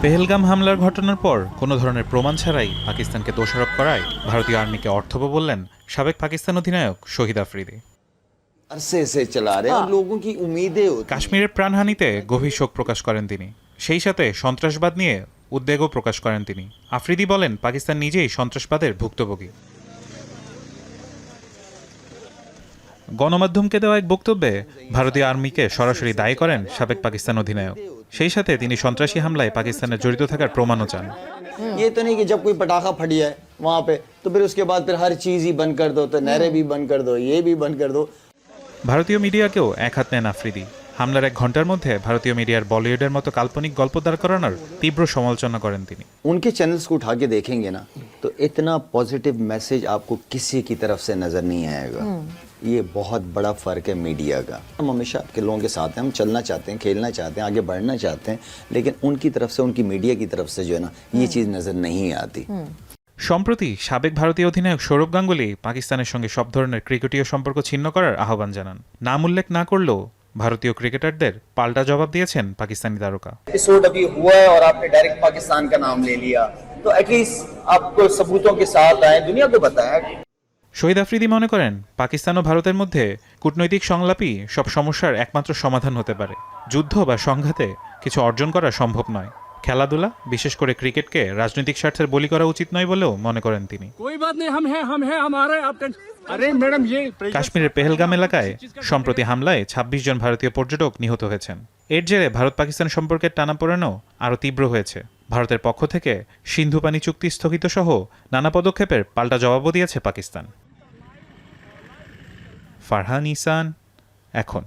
পেহেলগাম হামলার ঘটনার পর কোনো ধরনের প্রমাণ ছাড়াই পাকিস্তানকে দোষারোপ করায় ভারতীয় আর্মিকে অর্থবহ বললেন সাবেক পাকিস্তান অধিনায়ক শহীদ আফ্রিদি। কাশ্মীরের প্রাণহানিতে গভীর শোক প্রকাশ করেন তিনি। সেই সাথে সন্ত্রাসবাদ নিয়ে উদ্বেগও প্রকাশ করেন তিনি। আফ্রিদি বলেন পাকিস্তান নিজেই সন্ত্রাসবাদের ভুক্তভোগী। গণমাধ্যমকে দেওয়া এক বক্তব্যে ভারতীয় আর্মিকে সরাসরি দায়ী করেন সাবেক পাকিস্তান অধিনায়ক। সেই সাথে তিনি সন্ত্রাসী হামলায় পাকিস্তানের জড়িত থাকার প্রমাণও চান। ये तो नहीं कि जब कोई पटाखा फट जाए वहां पे तो फिर उसके बाद फिर हर चीज ही बंद कर दो, तो नहरें भी बंद कर दो, ये भी बंद कर दो। ভারতীয় মিডিয়াকেও এক হাত নেন আফ্রিদি। হামলার এক ঘন্টার মধ্যে ভারতীয় মিডিয়ার বলিউডের মতো কাল্পনিক গল্প দাঁড় করানোর তীব্র সমালোচনা করেন তিনি। उनके चैनल्स को उठा के देखेंगे ना तो इतना पॉजिटिव मैसेज आपको किसी की तरफ से नजर नहीं आएगा। ये बहुत बड़ा फर्क है मीडिया का। हम हमेशा आपके लोगों के साथ हैं, हम चलना चाहते हैं, खेलना चाहते हैं, आगे बढ़ना चाहते हैं, लेकिन उनकी तरफ से, उनकी मीडिया की तरफ से जो है ना ये चीज़ नजर नहीं आती। সম্প্রতি সাবেক ভারতীয় অধিনায়ক সৌরভ গাঙ্গুলি পাকিস্তানের সঙ্গে সব ধরনের ক্রিকেটীয় সম্পর্ক ছিন্ন করার আহ্বান জানান। নাম উল্লেখ না করলেও ভারতীয় ক্রিকেটারদের পাল্টা জবাব দিয়েছেন পাকিস্তানি তারকা। एपिसोड अभी हुआ है और आपने डायरेक्ट पाकिस्तान का नाम ले लिया, तो एटलीस्ट आपको सबूतों के साथ आए, दुनिया को बताया। শহীদ আফ্রিদি মনে করেন পাকিস্তান ও ভারতের মধ্যে কূটনৈতিক সংলাপই সব সমস্যার একমাত্র সমাধান হতে পারে। যুদ্ধ বা সংঘাতে কিছু অর্জন করা সম্ভব নয়। খেলাধুলা, বিশেষ করে ক্রিকেটকে রাজনৈতিক স্বার্থের বলি করা উচিত নয় বলেও মনে করেন তিনি। কাশ্মীরের পেহেলগাম এলাকায় সম্প্রতি হামলায় ২৬ জন ভারতীয় পর্যটক নিহত হয়েছেন। এর জেরে ভারত পাকিস্তান সম্পর্কের টানাপোড়েনও আরও তীব্র হয়েছে। ভারতের পক্ষ থেকে সিন্ধু পানি চুক্তি স্থগিত সহ নানা পদক্ষেপের পাল্টা জবাবও দিয়েছে পাকিস্তান। ফারহান ইসান, এখন।